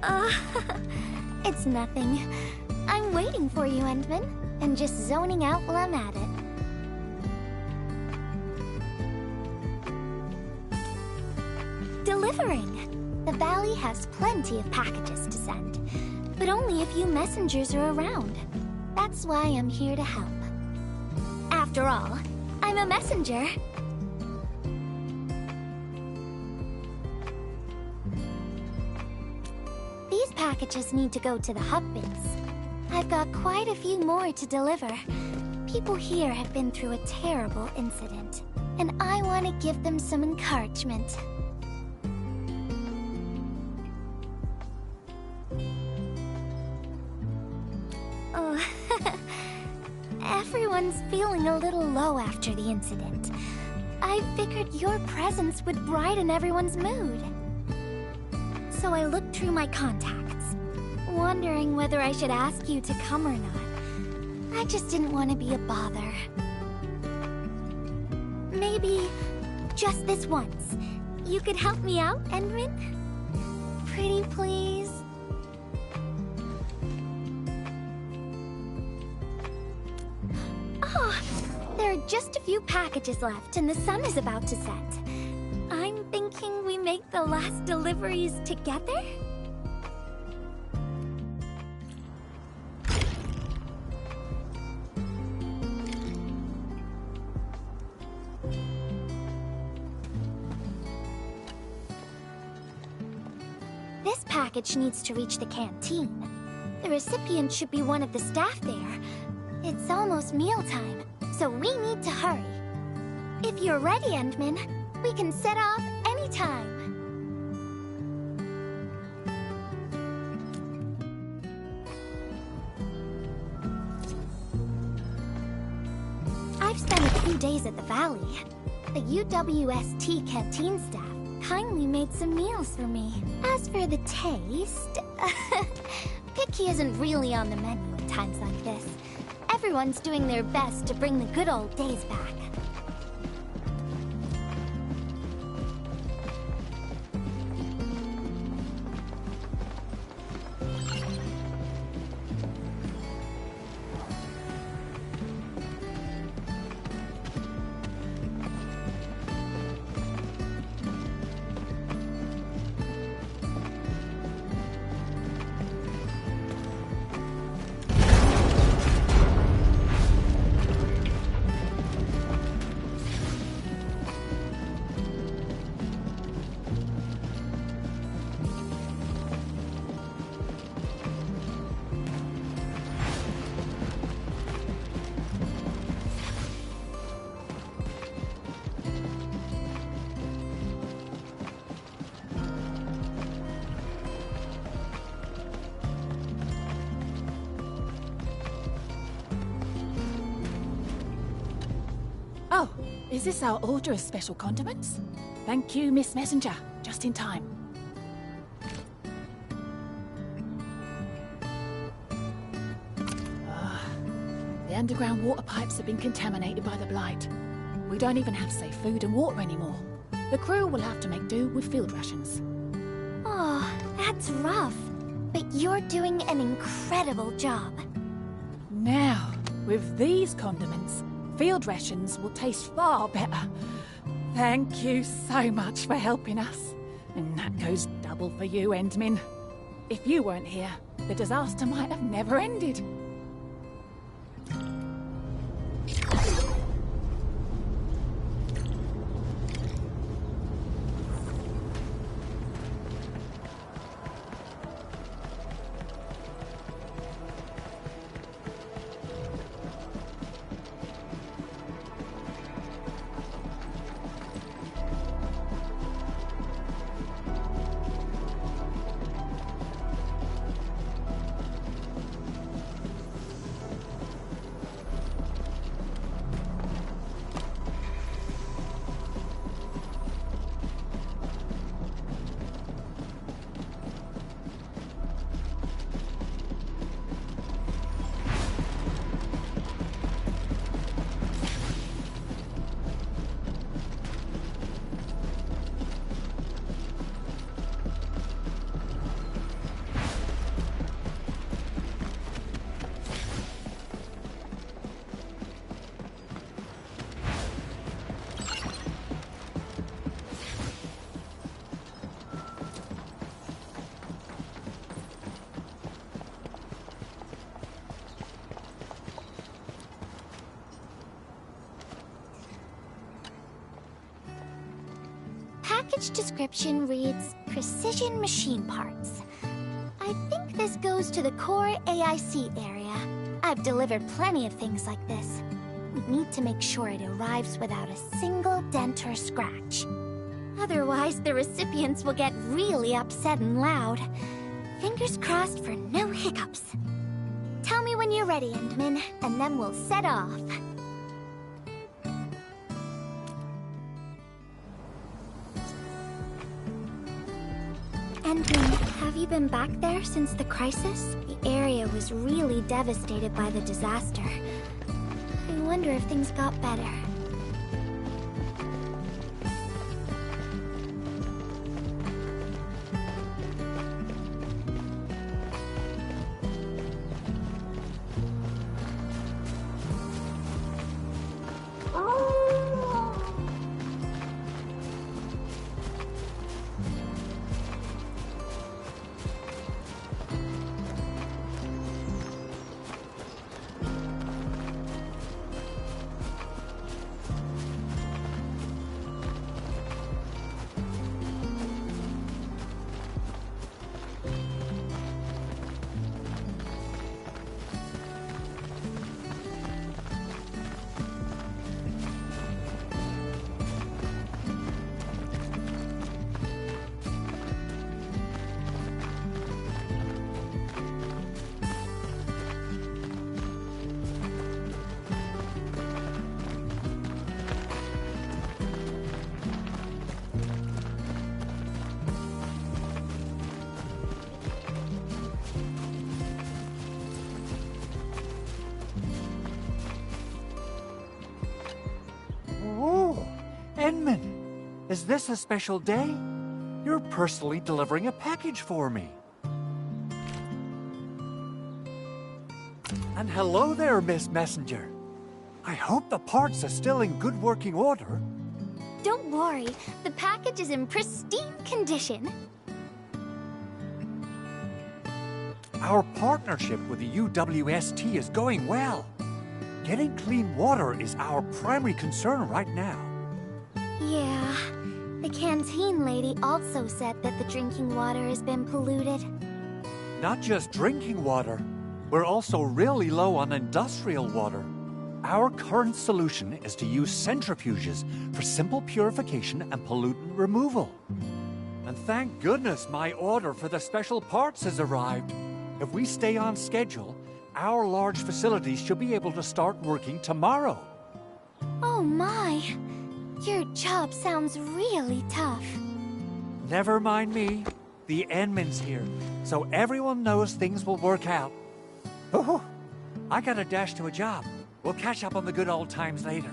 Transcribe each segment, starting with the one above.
Uh, it's nothing. I'm waiting for you, Endman, and just zoning out while I'm at it. Delivering! The valley has plenty of packages to send, but only a few messengers are around. That's why I'm here to help. After all, I'm a messenger. These packages need to go to the hub base. I've got quite a few more to deliver. People here have been through a terrible incident, and I want to give them some encouragement. Oh, everyone's feeling a little low after the incident. I figured your presence would brighten everyone's mood. So I looked through my contacts, wondering whether I should ask you to come or not. I just didn't want to be a bother. Maybe just this once, you could help me out, Endman? Pretty please? Oh, there are just a few packages left and the sun is about to set. I'm thinking we make the last deliveries together? This package needs to reach the canteen. The recipient should be one of the staff there. It's almost mealtime, so we need to hurry. If you're ready, Endman, we can set off anytime. I've spent a few days at the valley. The UWST canteen staff kindly made some meals for me. As for the taste, picky isn't really on the menu at times like this. Everyone's doing their best to bring the good old days back. Oh, is this our order of special condiments? Thank you, Miss Messenger. Just in time. The underground water pipes have been contaminated by the blight. We don't even have safe food and water anymore. The crew will have to make do with field rations. Oh, that's rough. But you're doing an incredible job. Now, with these condiments, field rations will taste far better. Thank you so much for helping us. And that goes double for you, Endman. If you weren't here, the disaster might have never ended. package description reads Precision Machine Parts. I think this goes to the core AIC area. I've delivered plenty of things like this. We need to make sure it arrives without a single dent or scratch. Otherwise, the recipients will get really upset and loud. Fingers crossed for no hiccups. Tell me when you're ready, Endman, and then we'll set off. Endman, have you been back there since the crisis? The area was really devastated by the disaster. I wonder if things got better. Endman, is this a special day? You're personally delivering a package for me. And hello there, Miss Messenger. I hope the parts are still in good working order. Don't worry, the package is in pristine condition. Our partnership with the UWST is going well. Getting clean water is our primary concern right now. Yeah, the canteen lady also said that the drinking water has been polluted. Not just drinking water, we're also really low on industrial water. Our current solution is to use centrifuges for simple purification and pollutant removal. And thank goodness my order for the special parts has arrived. If we stay on schedule, our large facilities should be able to start working tomorrow. Oh my! Your job sounds really tough. Never mind me. The Endman's here, so everyone knows things will work out. Oh, I gotta dash to a job. We'll catch up on the good old times later.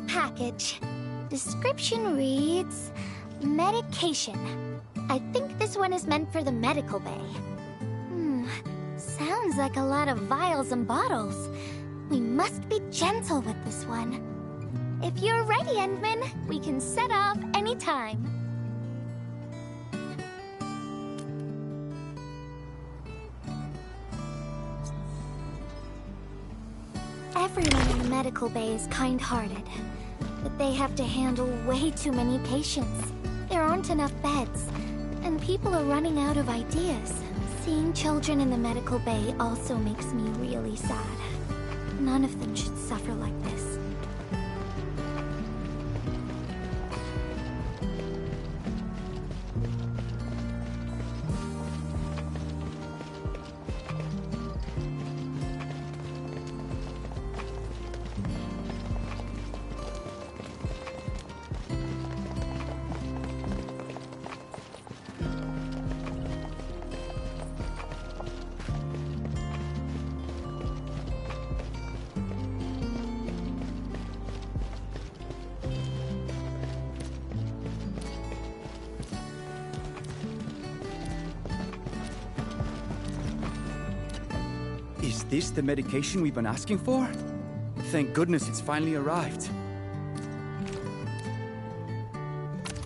Package. Description reads, Medication. I think this one is meant for the medical bay. Sounds like a lot of vials and bottles. We must be gentle with this one. If you're ready, Endman, we can set off anytime. Everyone in the medical bay is kind-hearted, but they have to handle way too many patients. There aren't enough beds, and people are running out of ideas. Seeing children in the medical bay also makes me really sad. None of them should suffer like this. Is this the medication we've been asking for? Thank goodness it's finally arrived.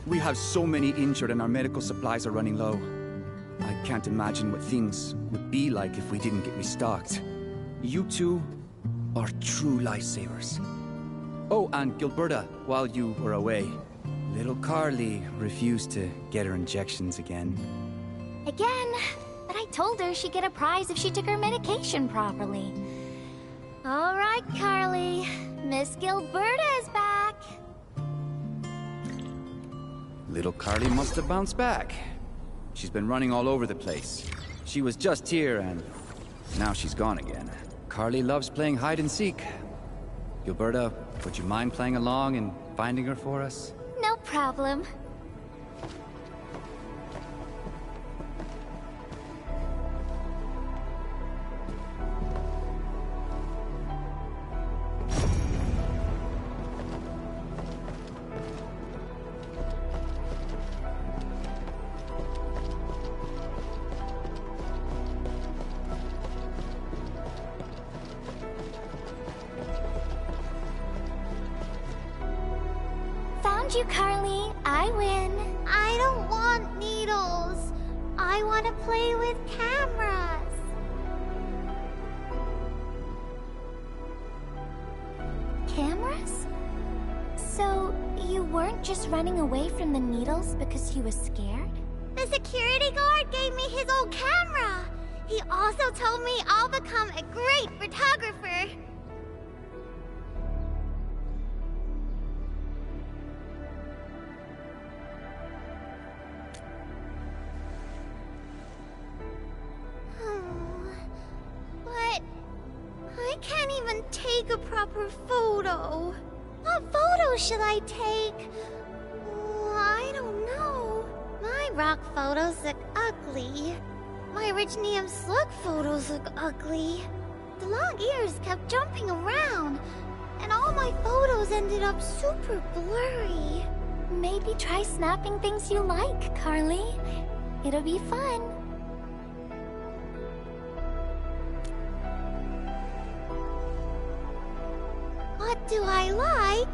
We have so many injured and our medical supplies are running low. I can't imagine what things would be like if we didn't get restocked. You two are true lifesavers. Oh, and Gilberta, while you were away, little Carly refused to get her injections again. Again? But I told her she'd get a prize if she took her medication properly. All right, Carly. Miss Gilberta is back. Little Carly must have bounced back. She's been running all over the place. She was just here and now she's gone again. Carly loves playing hide and seek. Gilberta, would you mind playing along and finding her for us? No problem. Found you, Carly. I win. I don't want needles. I want to play with cameras. Cameras? So, you weren't just running away from the needles because you were scared? The security guard gave me his old camera. He also told me I'll become a great photographer. But I can't even take a proper photo. What photo should I take? I don't know. My rock photos look ugly. My Rich Neum Slug photos look ugly. The long ears kept jumping around, and all my photos ended up super blurry. Maybe try snapping things you like, Carly. It'll be fun. What do I like?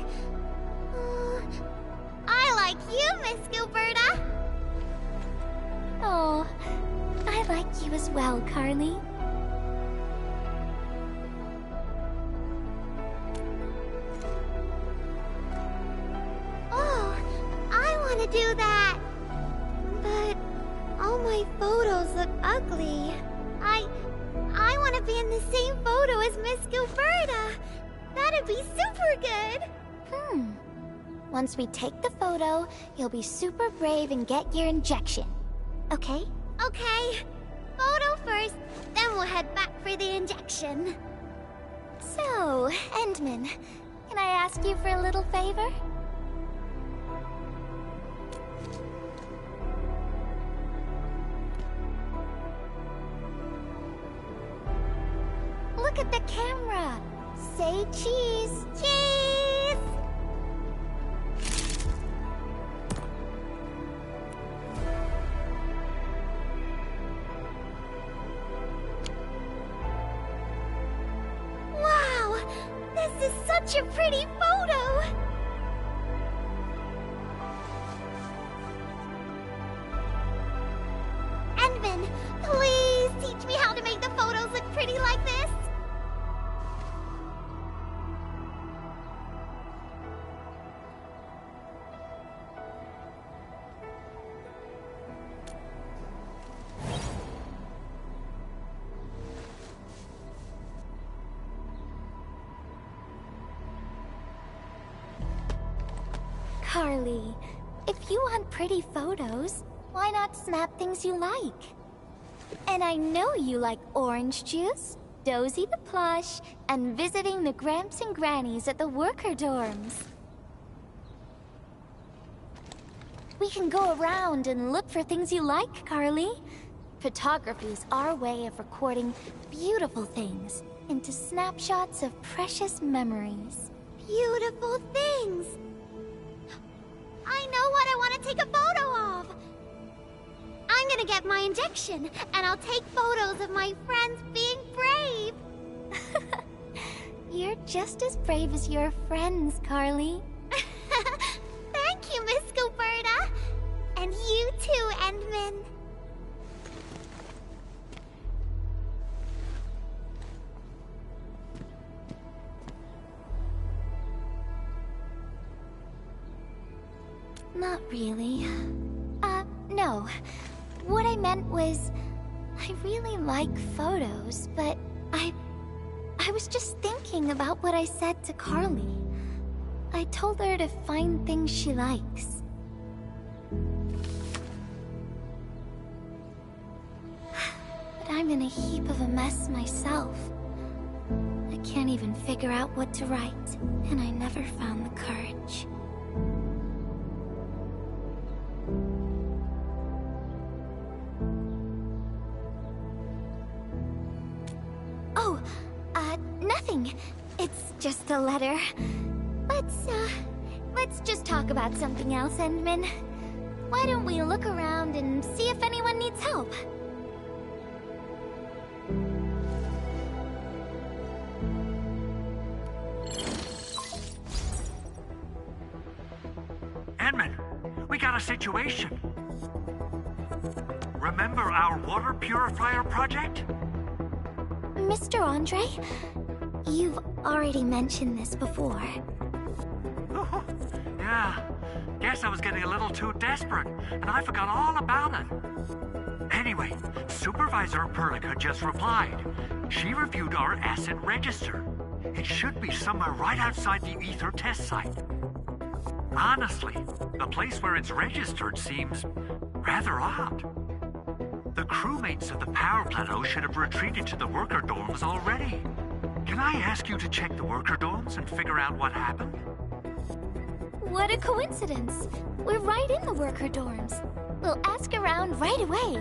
I like you, Miss Gilberta. Oh, I like you as well, Carly. Oh, I want to do that. But all my photos look ugly. I want to be in the same photo as Miss Gilberta. That'd be super good. Once we take the photo, you'll be super brave and get your injection. Okay? Okay. Photo first, then we'll head back for the injection. So, Endman, can I ask you for a little favor? Look at the camera. Say cheese. Cheese! such a pretty photo! Endman, please teach me how to make the photos look pretty like this! Carly, if you want pretty photos, why not snap things you like? And I know you like orange juice, Dozy the plush, and visiting the Gramps and Grannies at the worker dorms. We can go around and look for things you like, Carly. Photography's our way of recording beautiful things into snapshots of precious memories. Beautiful things! I know what I want to take a photo of! I'm gonna get my injection, and I'll take photos of my friends being brave! You're just as brave as your friends, Carly. Thank you, Miss Gilberta! And you too, Endman. Not really. No. What I meant was, I really like photos, but I was just thinking about what I said to Carly. I told her to find things she likes. But I'm in a heap of a mess myself. I can't even figure out what to write, and I never found the courage. Oh, nothing. It's just a letter. Let's just talk about something else, Endman. Why don't we look around and see if anyone needs help? Endman, we got a situation. Remember our water purifier project? Mr. Andre, you've already mentioned this before. Yeah, guess I was getting a little too desperate, and I forgot all about it. Anyway, Supervisor Perlica just replied. She reviewed our asset register. It should be somewhere right outside the Ether test site. Honestly, the place where it's registered seems rather odd. The crewmates of the power plateau should have retreated to the worker dorms already. Can I ask you to check the worker dorms and figure out what happened? What a coincidence! We're right in the worker dorms. We'll ask around right away.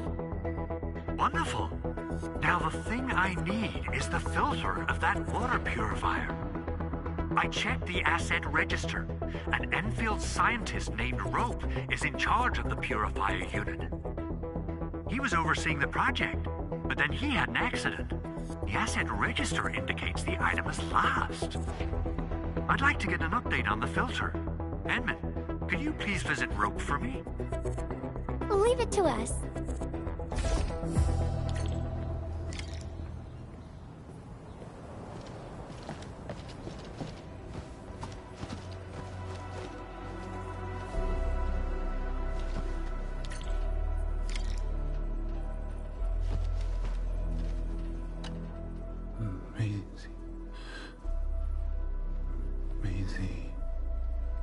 Wonderful. Now the thing I need is the filter of that water purifier. I checked the asset register. An Endfield scientist named Rope is in charge of the purifier unit. He was overseeing the project, but then he had an accident. The asset register indicates the item is lost. I'd like to get an update on the filter. Endman, could you please visit Rope for me? Leave it to us.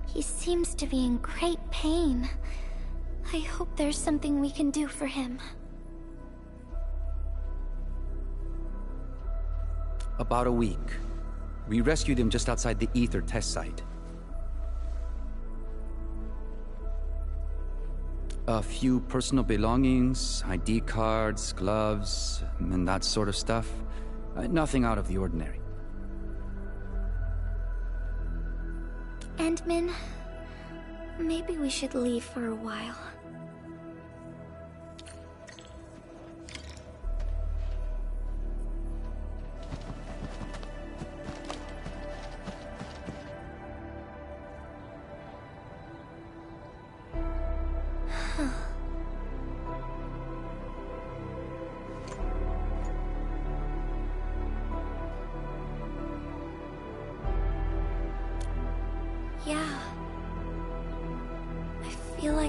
He seems to be in great pain. I hope there's something we can do for him. About a week. We rescued him just outside the Ether test site. A few personal belongings, ID cards, gloves, and that sort of stuff. Nothing out of the ordinary. Endman, maybe we should leave for a while.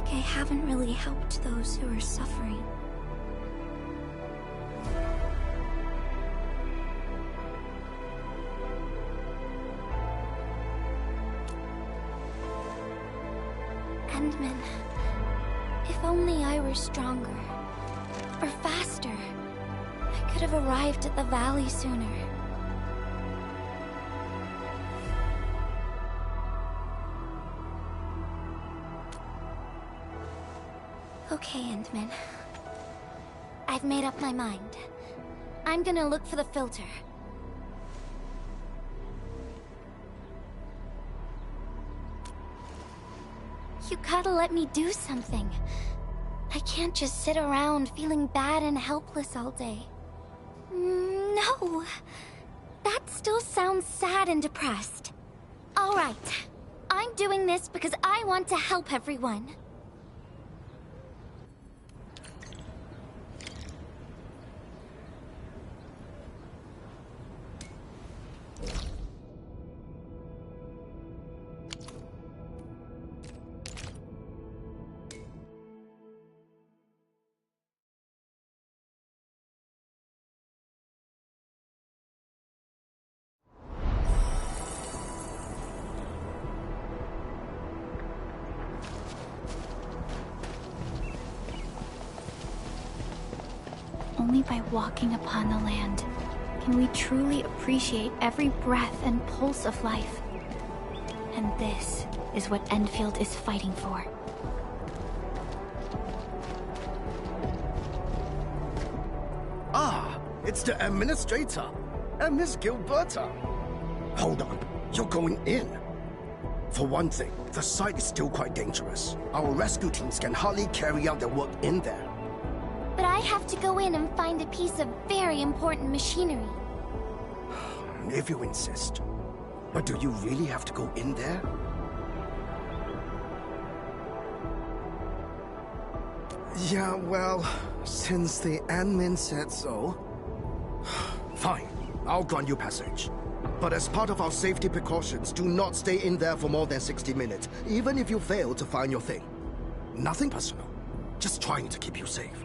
like I haven't really helped those who are suffering. Endman, if only I were stronger, or faster, I could have arrived at the valley sooner. Okay, Endman. I've made up my mind. I'm gonna look for the filter. You gotta let me do something. I can't just sit around feeling bad and helpless all day. No! That still sounds sad and depressed. Alright. I'm doing this because I want to help everyone. Only by walking upon the land can we truly appreciate every breath and pulse of life. And this is what Endfield is fighting for. Ah, it's the administrator, and Miss Gilberta. Hold on, you're going in. For one thing, the site is still quite dangerous. Our rescue teams can hardly carry out their work in there. But I have to go in and find a piece of very important machinery. If you insist. But do you really have to go in there? Yeah, well, since the admin said so... Fine, I'll grant you passage. But as part of our safety precautions, do not stay in there for more than 60 minutes, even if you fail to find your thing. Nothing personal, just trying to keep you safe.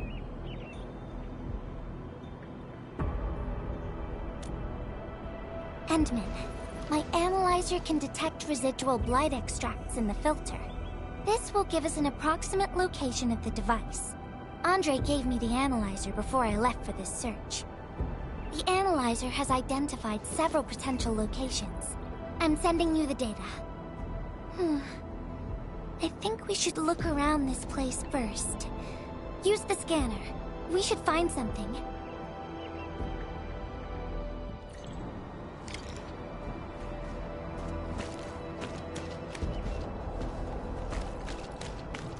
Endman, my analyzer can detect residual blight extracts in the filter. This will give us an approximate location of the device. Andre gave me the analyzer before I left for this search. The analyzer has identified several potential locations. I'm sending you the data. I think we should look around this place first. Use the scanner. We should find something.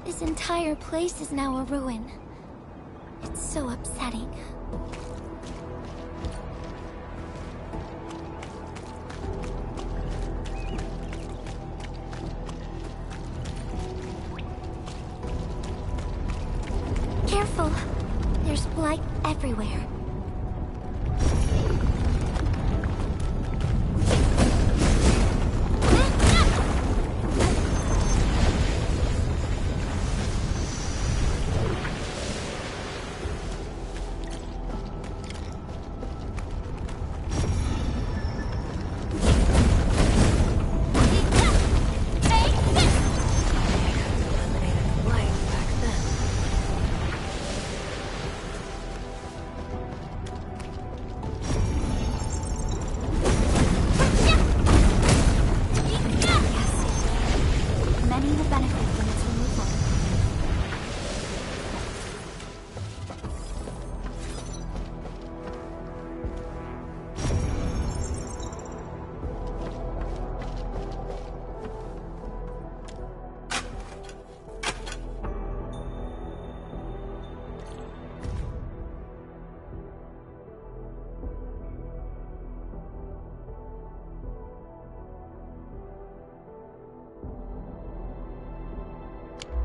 This entire place is now a ruin. It's so upsetting. Careful! There's blight everywhere.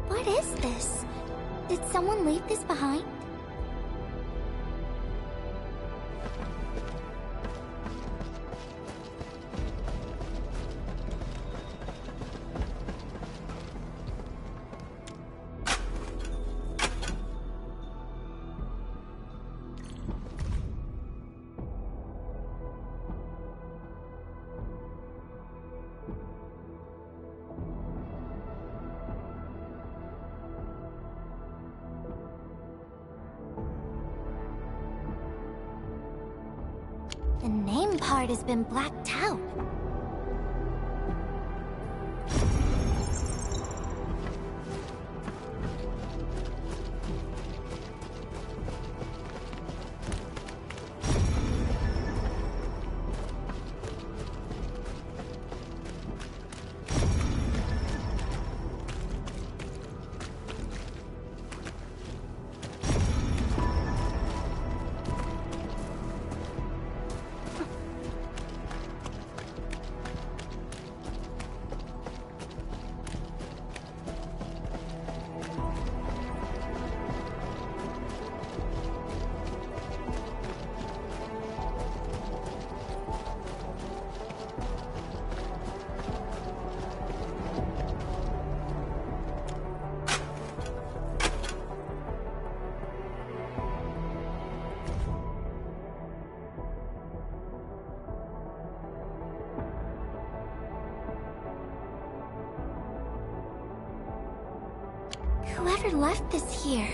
What is this? Did someone leave this behind? part has been blacked out. Whoever left this here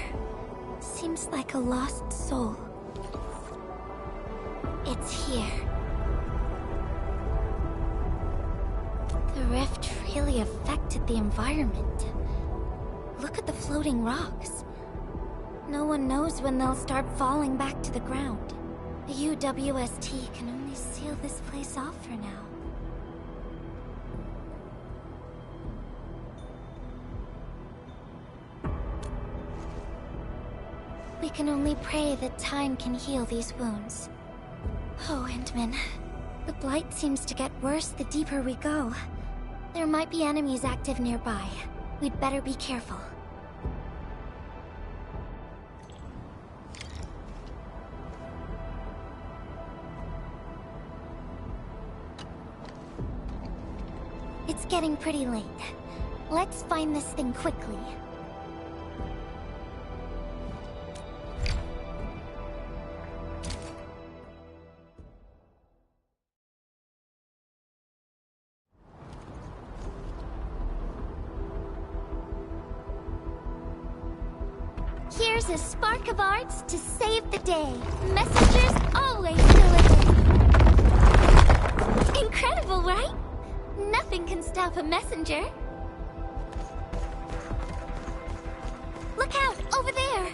seems like a lost soul. It's here. The rift really affected the environment. Look at the floating rocks. No one knows when they'll start falling back to the ground. The UWST can only seal this place off for now. We can only pray that time can heal these wounds. Oh, Endman. The blight seems to get worse the deeper we go. There might be enemies active nearby. We'd better be careful. It's getting pretty late. Let's find this thing quickly. Here's a spark of arts to save the day. Messengers always deliver. Incredible, right? Nothing can stop a messenger. Look out, over there!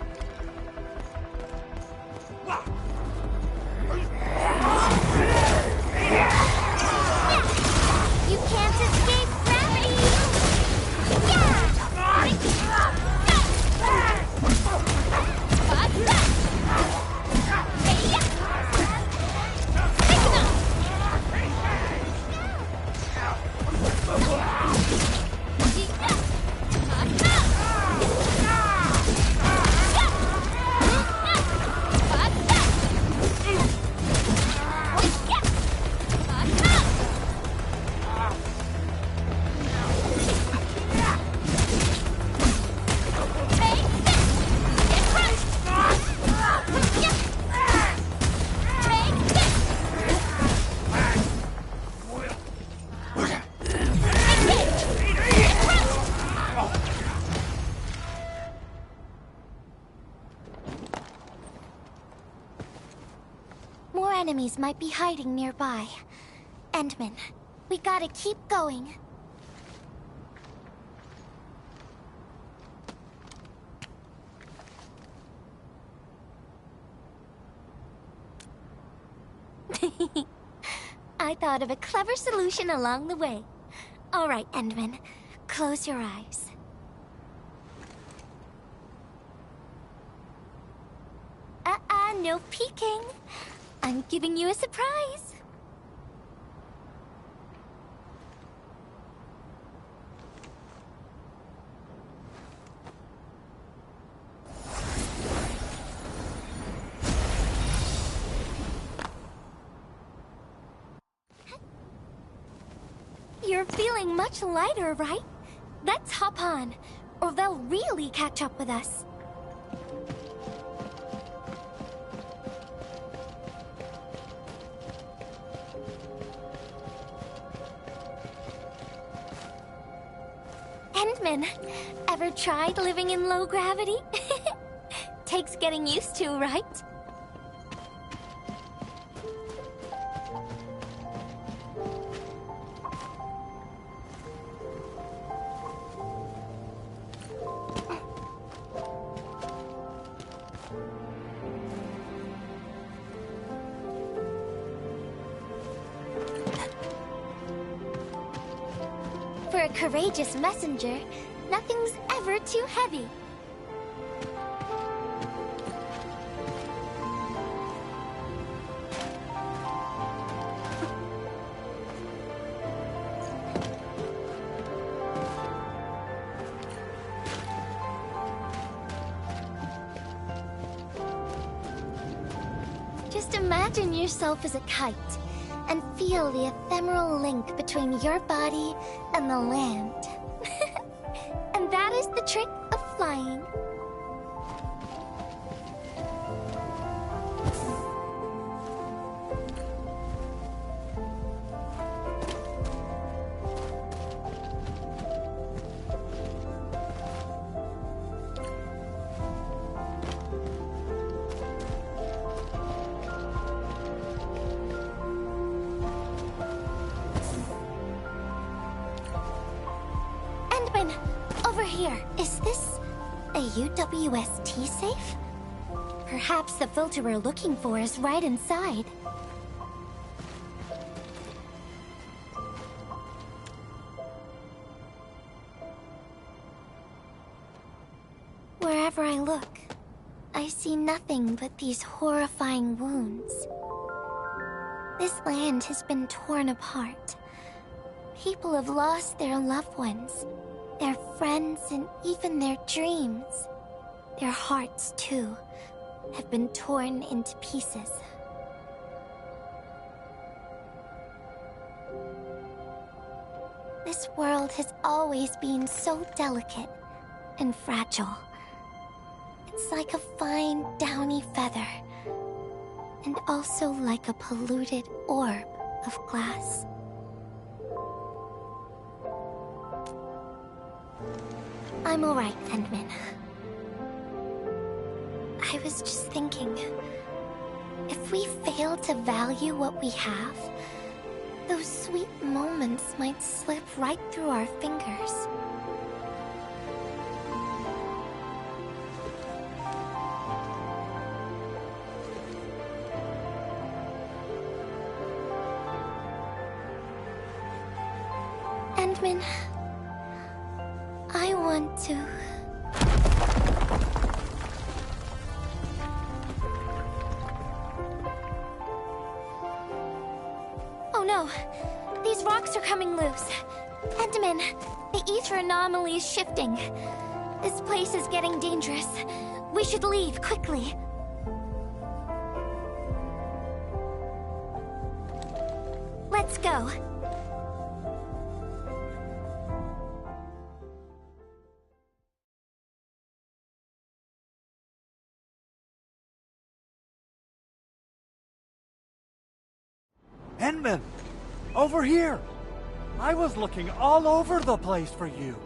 You can't escape gravity! Yeah! Enemies might be hiding nearby. Endman, we gotta keep going. I thought of a clever solution along the way. All right, Endman, close your eyes. No peeking. I'm giving you a surprise. You're feeling much lighter, right? Let's hop on, or they'll really catch up with us. Endman, ever tried living in low gravity? Takes getting used to, right? For a courageous messenger, nothing's ever too heavy. Just imagine yourself as a kite, and feel the ephemeral link between your body and the land. And that is the trick of flying. Over here, is this a UWST safe? Perhaps the filter we're looking for is right inside. Wherever I look, I see nothing but these horrifying wounds. This land has been torn apart. People have lost their loved ones, their friends, and even their dreams. Their hearts, too, have been torn into pieces. This world has always been so delicate and fragile. It's like a fine, downy feather, and also like a polluted orb of glass. I'm alright, Endman. I was just thinking, if we fail to value what we have, those sweet moments might slip right through our fingers. Endman, I want to... Oh no! These rocks are coming loose. Endman, the ether anomaly is shifting. This place is getting dangerous. We should leave, quickly. Let's go. Endman! Over here! I was looking all over the place for you.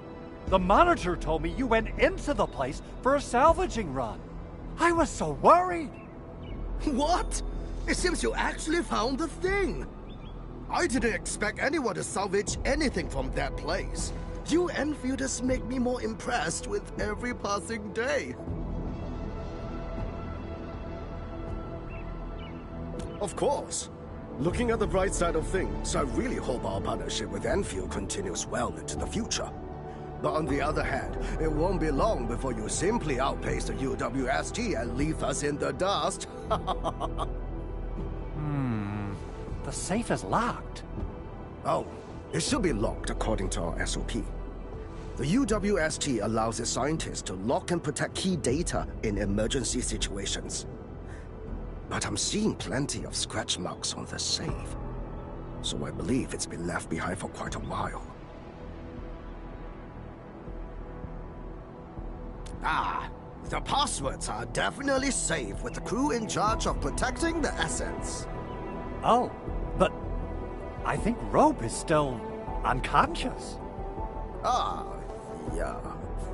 The monitor told me you went into the place for a salvaging run. I was so worried! What? It seems you actually found the thing. I didn't expect anyone to salvage anything from that place. You Enfielders make me more impressed with every passing day. Of course. Looking at the bright side of things, I really hope our partnership with Endfield continues well into the future. But on the other hand, it won't be long before you simply outpace the UWST and leave us in the dust. The safe is locked. Oh, it should be locked according to our SOP. The UWST allows its scientists to lock and protect key data in emergency situations. But I'm seeing plenty of scratch marks on the safe, so I believe it's been left behind for quite a while. Ah, the passwords are definitely safe with the crew in charge of protecting the assets. Oh, but I think Rope is still unconscious. Ah, yeah,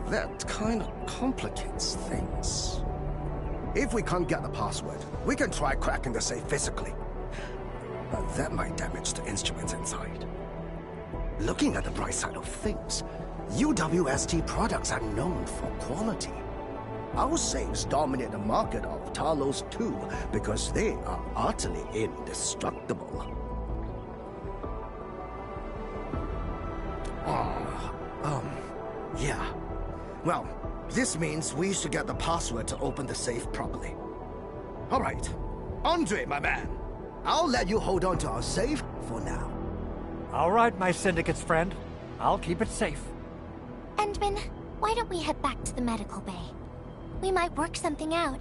that kind of complicates things. If we can't get the password, we can try cracking the safe physically. But that might damage the instruments inside. Looking at the bright side of things, UWST products are known for quality. Our safes dominate the market of Talos 2 because they are utterly indestructible. Ah, Well, this means we should get the password to open the safe properly. All right. Andre, my man. I'll let you hold on to our safe for now. All right, my Syndicate's friend. I'll keep it safe. Endman, why don't we head back to the medical bay? We might work something out.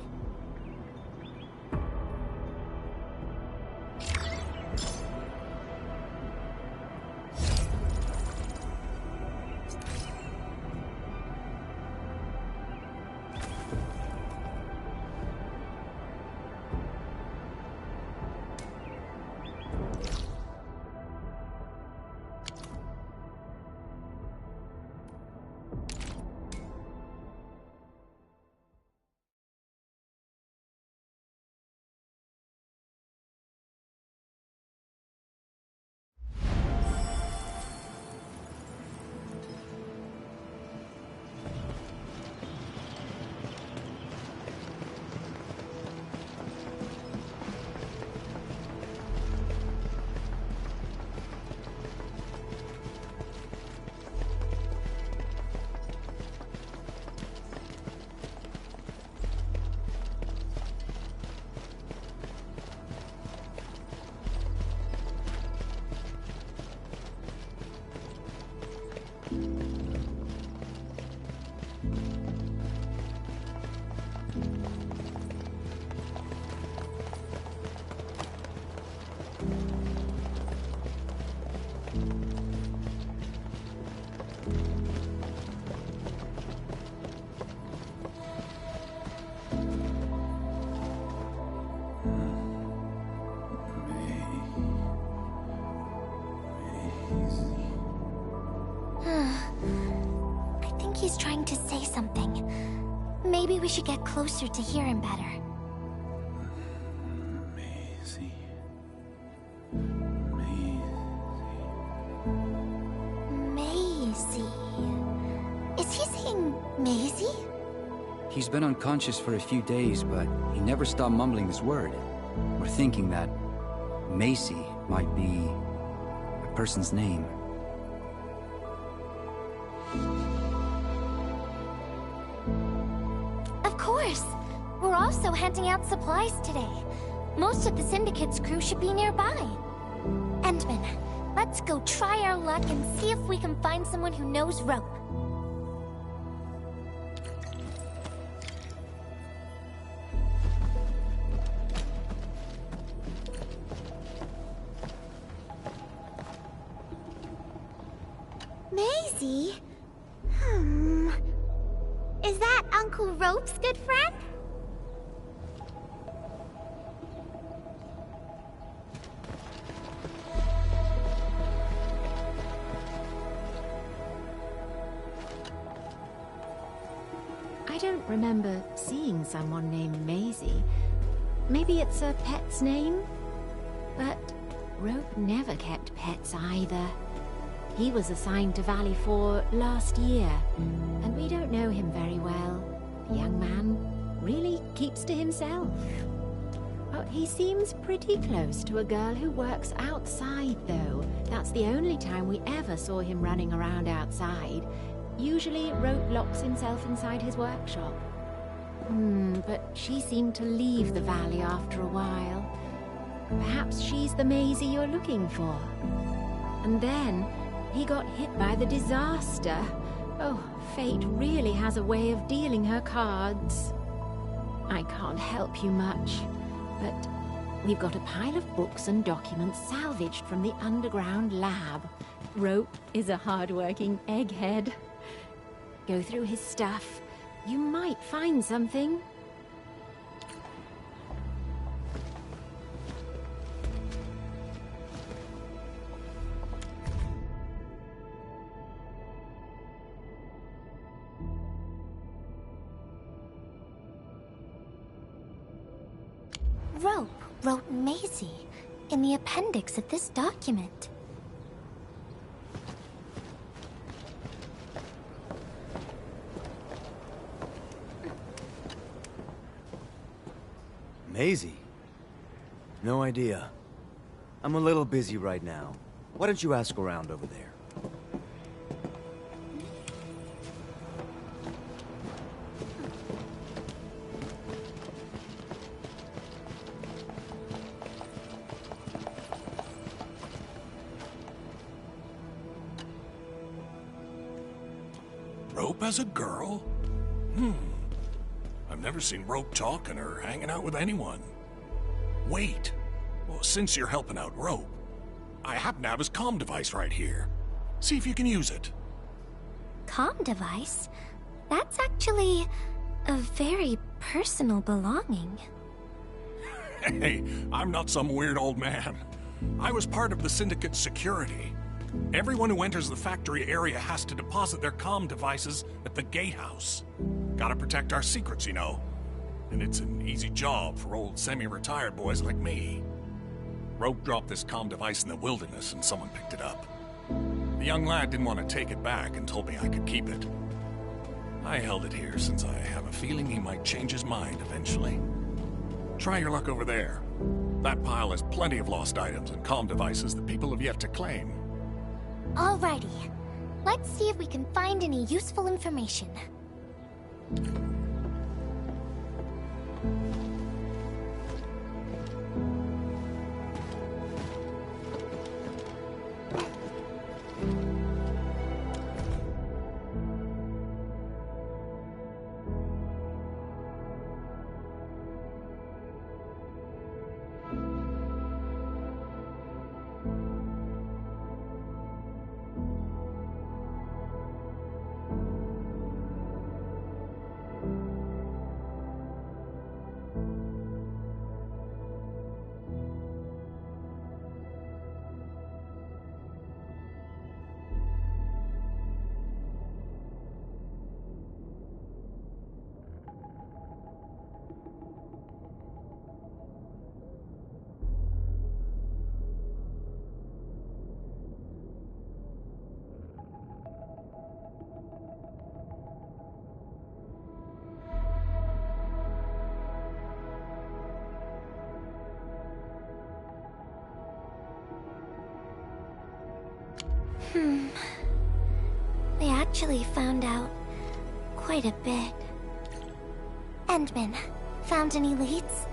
I think he's trying to say something. Maybe we should get closer to hear him better. Maisie. Maisie. Is he saying Maisie? He's been unconscious for a few days, but he never stopped mumbling this word. We're thinking that Maisie might be a person's name. Of course! We're also handing out supplies today. Most of the Syndicate's crew should be nearby. Endman, let's go try our luck and see if we can find someone who knows rope. Maisie? Is that Uncle Rope's good friend? I don't remember seeing someone named Maisie. Maybe it's a pet's name? But Rope never kept pets either. He was assigned to Valley 4 last year, and we don't know him very well. The young man really keeps to himself. Oh, he seems pretty close to a girl who works outside, though. That's the only time we ever saw him running around outside. Usually, Rope locks himself inside his workshop. But she seemed to leave the valley after a while. Perhaps she's the Maisie you're looking for. And then he got hit by the disaster. Oh, fate really has a way of dealing her cards. I can't help you much, but we've got a pile of books and documents salvaged from the underground lab. Rope is a hard-working egghead. Go through his stuff. You might find something. Rope wrote Maisie in the appendix of this document. Maisie? No idea. I'm a little busy right now. Why don't you ask around over there? Rope as a girl? I've never seen Rope talking or hanging out with anyone. Wait. Well, since you're helping out Rope, I happen to have his comm device right here. See if you can use it. Comm device? That's actually a very personal belonging. Hey, I'm not some weird old man. I was part of the Syndicate's security. Everyone who enters the factory area has to deposit their comm devices at the gatehouse. Gotta protect our secrets, you know. And it's an easy job for old semi-retired boys like me. Rope dropped this comm device in the wilderness and someone picked it up. The young lad didn't want to take it back and told me I could keep it. I held it here since I have a feeling he might change his mind eventually. Try your luck over there. That pile has plenty of lost items and comm devices that people have yet to claim. Alrighty. Let's see if we can find any useful information. They actually found out quite a bit. Endman, found any leads?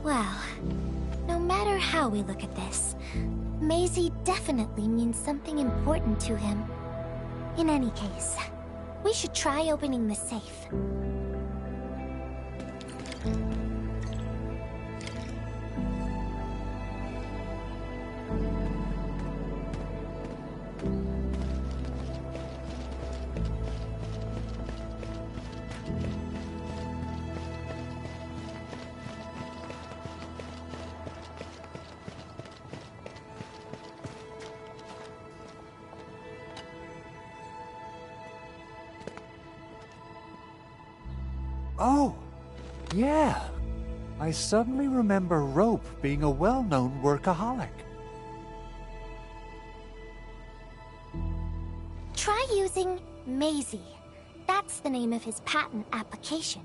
Well, no matter how we look at this, Maisie definitely means something important to him. In any case, we should try opening the safe. Oh, yeah. I suddenly remember Rope being a well-known workaholic. Try using Maisie. That's the name of his patent application.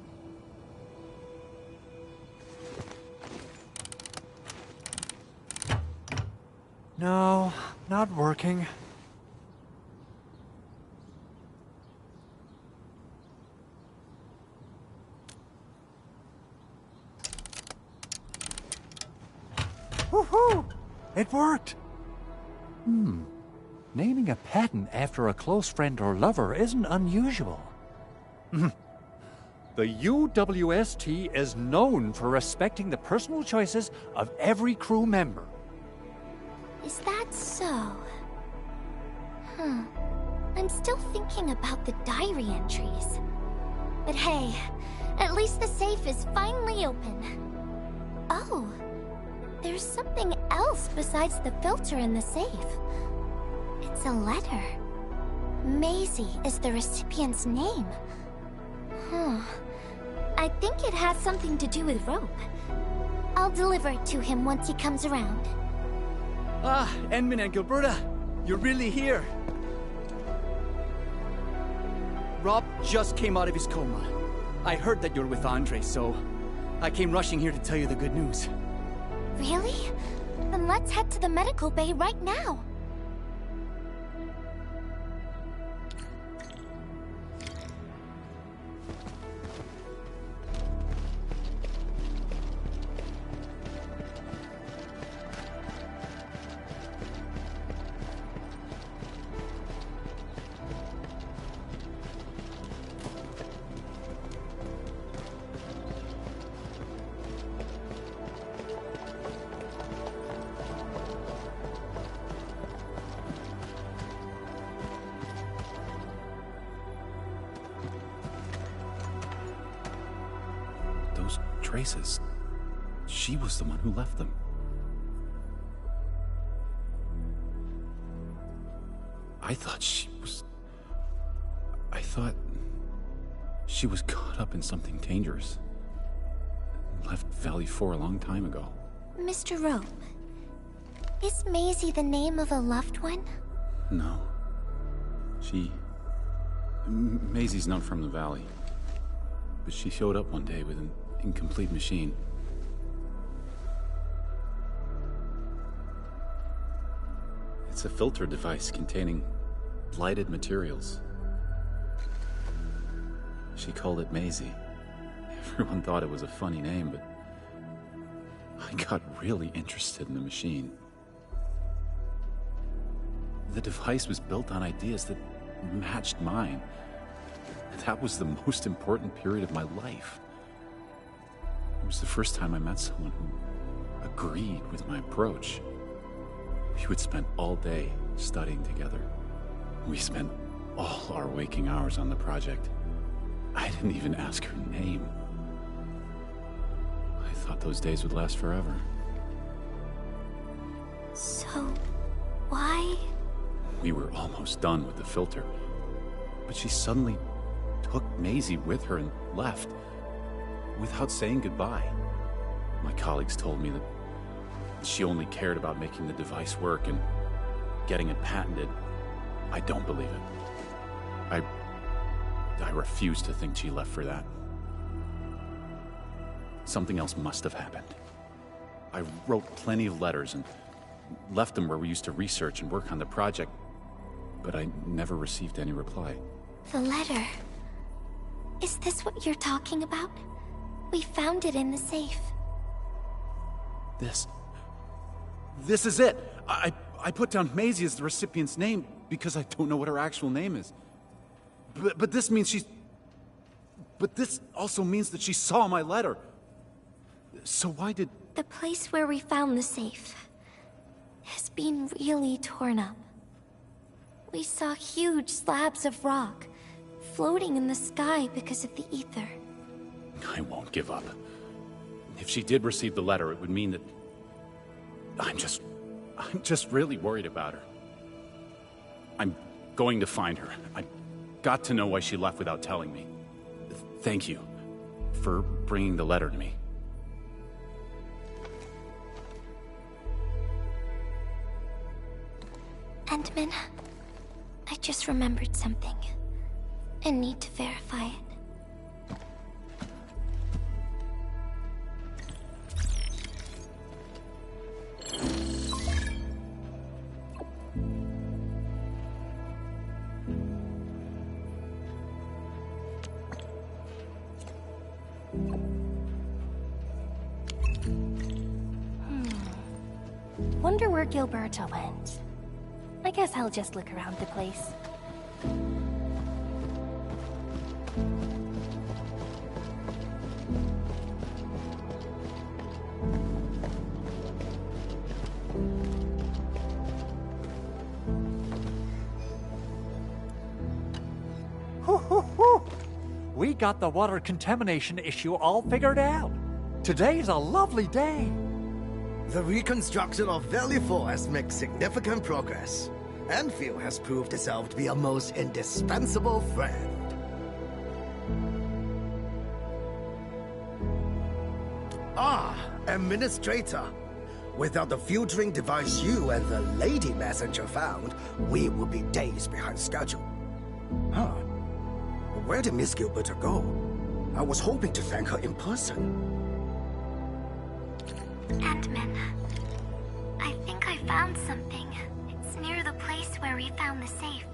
No, not working. Woohoo! It worked! Naming a patent after a close friend or lover isn't unusual. The UWST is known for respecting the personal choices of every crew member. Is that so? I'm still thinking about the diary entries. But hey, at least the safe is finally open. Oh, there's something else besides the filter in the safe. It's a letter. Maisie is the recipient's name. I think it has something to do with Rope. I'll deliver it to him once he comes around. Ah, Endman and Gilberta, you're really here. Rob just came out of his coma. I heard that you're with Andre, so I came rushing here to tell you the good news. Really? Then let's head to the medical bay right now. traces. She was the one who left them. I thought she was caught up in something dangerous. Left Valley 4 a long time ago. Mr. Rope, is Maisie the name of a loved one? No. Maisie's not from the Valley. But she showed up one day with an incomplete machine. It's a filter device containing blighted materials. She called it Maisie. Everyone thought it was a funny name, but I got really interested in the machine. The device was built on ideas that matched mine. That was the most important period of my life. It was the first time I met someone who agreed with my approach. We would spend all day studying together. We spent all our waking hours on the project. I didn't even ask her name. I thought those days would last forever. So, why? We were almost done with the filter, but she suddenly took Maisie with her and left, without saying goodbye. My colleagues told me that she only cared about making the device work and getting it patented. I don't believe it. I refuse to think she left for that. Something else must have happened. I wrote plenty of letters and left them where we used to research and work on the project, but I never received any reply. The letter. Is this what you're talking about? We found it in the safe. This is it! I put down Maisie as the recipient's name because I don't know what her actual name is. But this means she's... But this also means that she saw my letter. So why did... The place where we found the safe has been really torn up. We saw huge slabs of rock floating in the sky because of the ether. I won't give up. If she did receive the letter, it would mean that... I'm just really worried about her. I'm going to find her. I've got to know why she left without telling me. Thank you for bringing the letter to me. Endman, I just remembered something. I need to verify it. Wonder where Gilberto went. I guess I'll just look around the place. We got the water contamination issue all figured out. Today's a lovely day. The reconstruction of Valley 4 has made significant progress. Endfield has proved itself to be a most indispensable friend. Ah, Administrator. Without the filtering device you and the lady messenger found, we would be days behind schedule. Huh. Where did Miss Gilberto go? I was hoping to thank her in person. Endman, I think I found something. It's near the place where we found the safe.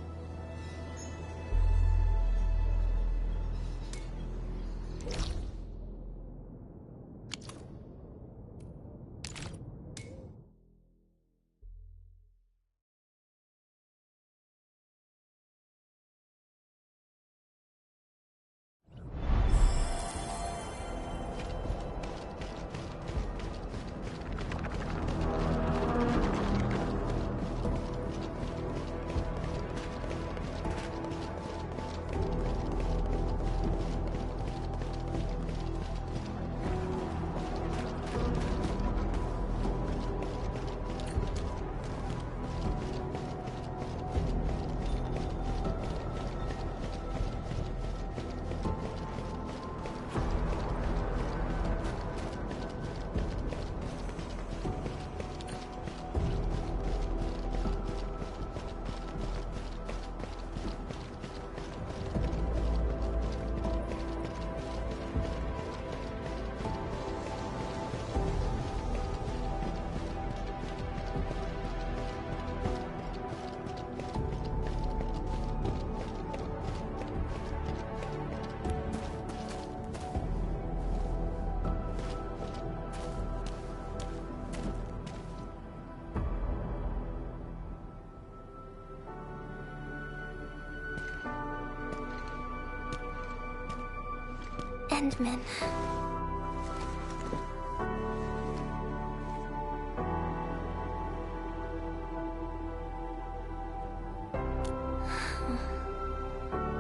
Endman.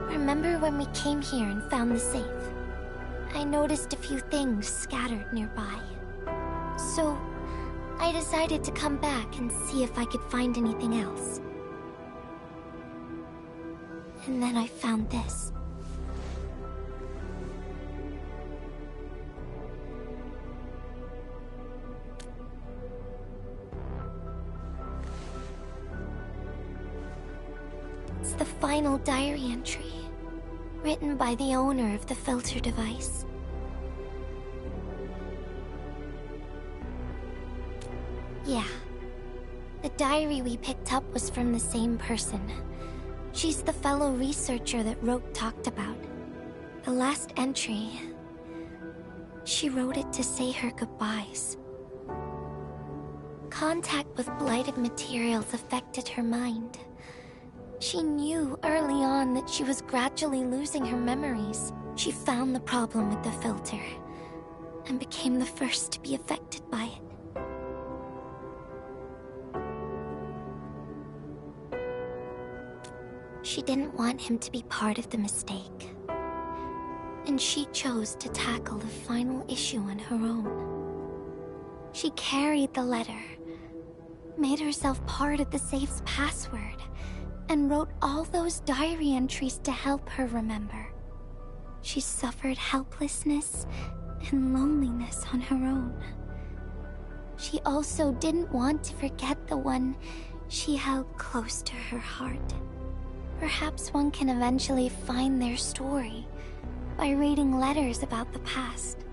Remember when we came here and found the safe? I noticed a few things scattered nearby. So, I decided to come back and see if I could find anything else. And then I found this. It's the final diary entry, written by the owner of the filter device. Yeah. The diary we picked up was from the same person. She's the fellow researcher that Roke talked about. The last entry... she wrote it to say her goodbyes. Contact with blighted materials affected her mind. She knew early on that she was gradually losing her memories. She found the problem with the filter, and became the first to be affected by it. She didn't want him to be part of the mistake. And she chose to tackle the final issue on her own. She carried the letter, made herself part of the safe's password, and wrote all those diary entries to help her remember. She suffered helplessness and loneliness on her own. She also didn't want to forget the one she held close to her heart. Perhaps one can eventually find their story by reading letters about the past.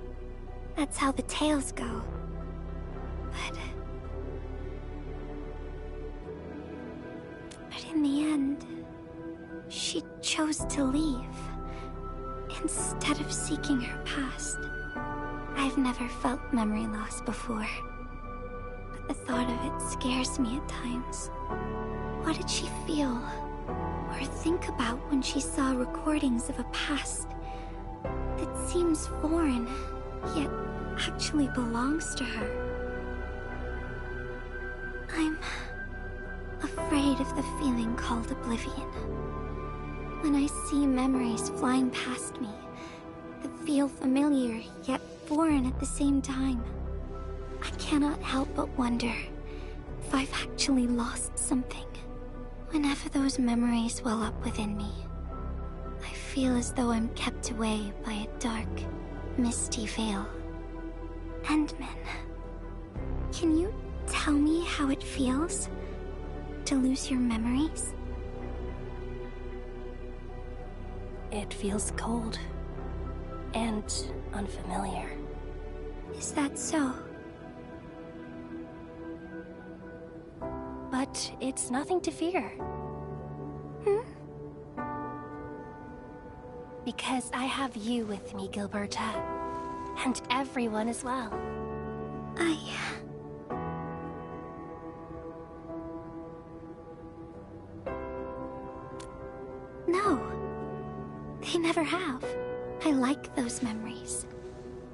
That's how the tales go. But in the end, she chose to leave instead of seeking her past. I've never felt memory loss before, but the thought of it scares me at times. What did she feel or think about when she saw recordings of a past that seems foreign, yet actually belongs to her? I'm afraid of the feeling called oblivion. When I see memories flying past me that feel familiar yet foreign at the same time, I cannot help but wonder if I've actually lost something. Whenever those memories well up within me, I feel as though I'm kept away by a dark, misty veil. Endman, can you tell me how it feels to lose your memories? It feels cold and unfamiliar. Is that so? But it's nothing to fear. Hmm? Because I have you with me, Gilberta. And everyone as well. No. They never have. I like those memories.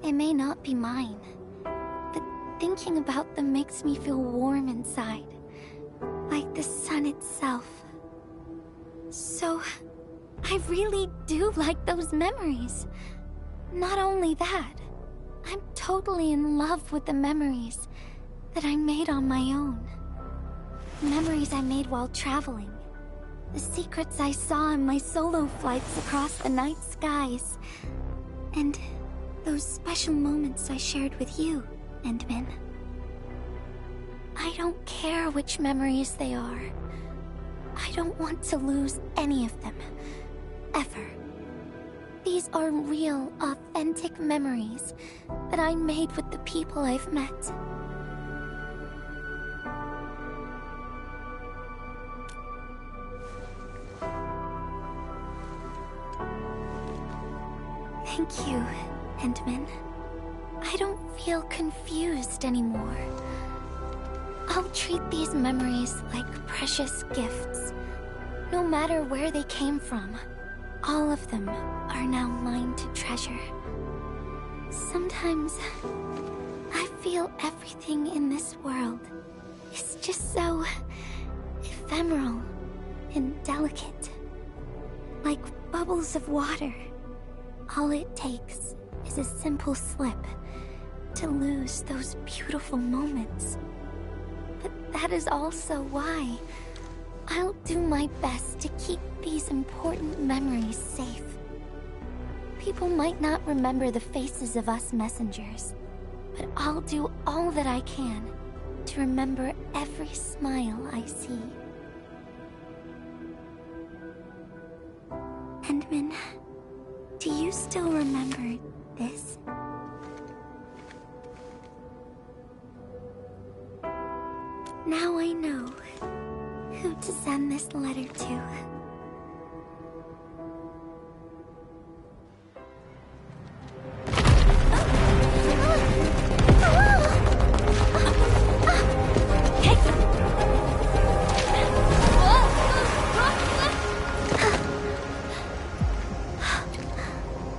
They may not be mine, but thinking about them makes me feel warm inside. Like the sun itself. So, I really do like those memories. Not only that, I'm totally in love with the memories that I made on my own. Memories I made while traveling. The secrets I saw in my solo flights across the night skies. And those special moments I shared with you, Endman. I don't care which memories they are. I don't want to lose any of them. Ever. These are real, authentic memories that I made with the people I've met. Thank you, Endman. I don't feel confused anymore. I'll treat these memories like precious gifts. No matter where they came from, all of them are now mine to treasure. Sometimes I feel everything in this world is just so ephemeral and delicate. Like bubbles of water. All it takes is a simple slip to lose those beautiful moments. But that is also why I'll do my best to keep these important memories safe. People might not remember the faces of us messengers, but I'll do all that I can to remember every smile I see. Endman, do you still remember this? Now I know who to send this letter to.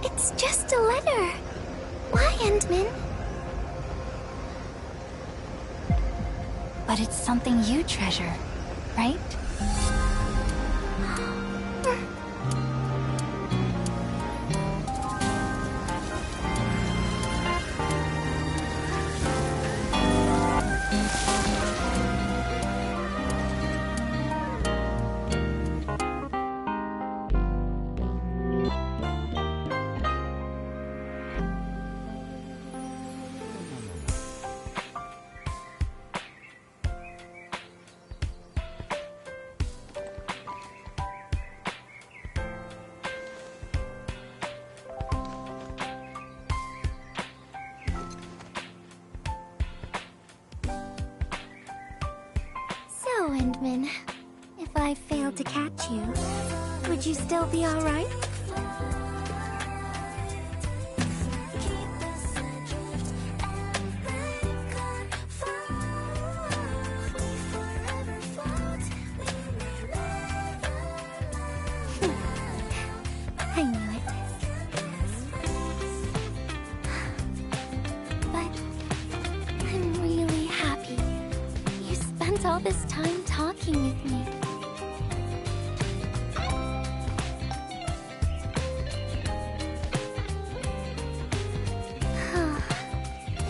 It's just a letter. Why, Endman? But it's something you treasure, right? So, Endman, if I failed to catch you, would you still be alright? I knew it. But I'm really happy you spent all this time talking with me.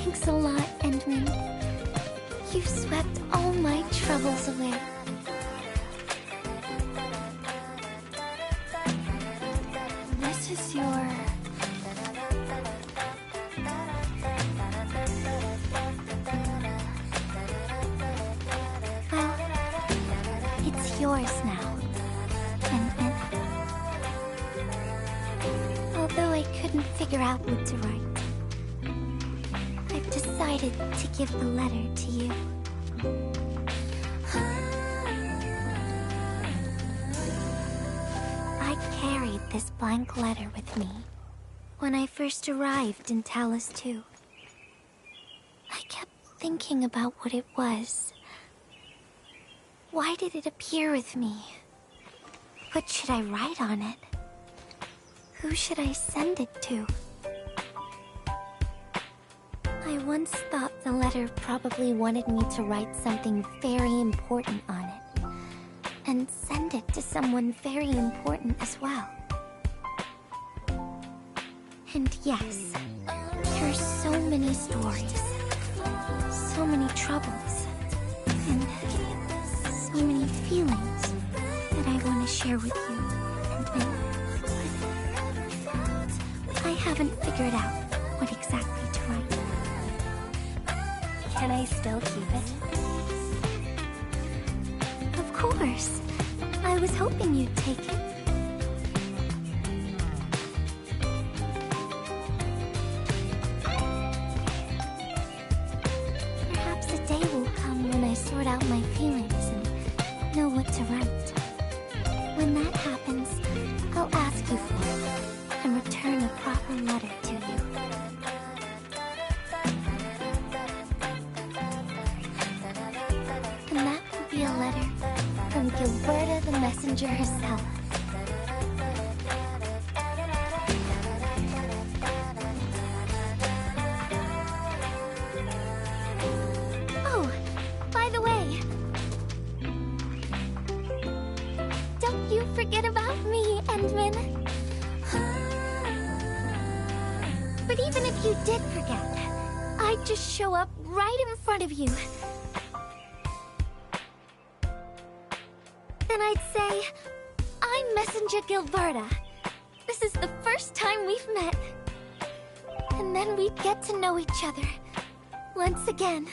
Thanks a lot, Endman. You've swept all my troubles away. This is your... Well, it's yours now, Endman. Although I couldn't figure out what to write, I've decided to give the letter to you. I carried this blank letter with me when I first arrived in Talus 2. I kept thinking about what it was. Why did it appear with me? What should I write on it? Who should I send it to? I once thought the letter probably wanted me to write something very important on it, and send it to someone very important as well. And yes, there are so many stories, so many troubles, and so many feelings that I want to share with you, Endman. But I haven't figured out what exactly to write. Can I still keep it? Of course. I was hoping you'd take it. Perhaps a day will come when I sort out my feelings and know what to write. When that happens, I'll ask you for it and return a proper letter to you. And that will be a letter from Gilberta the Messenger herself. forget about me, Endman. But even if you did forget, I'd just show up right in front of you. Then I'd say, I'm Messenger Gilberta. This is the first time we've met. And then we'd get to know each other. Once again.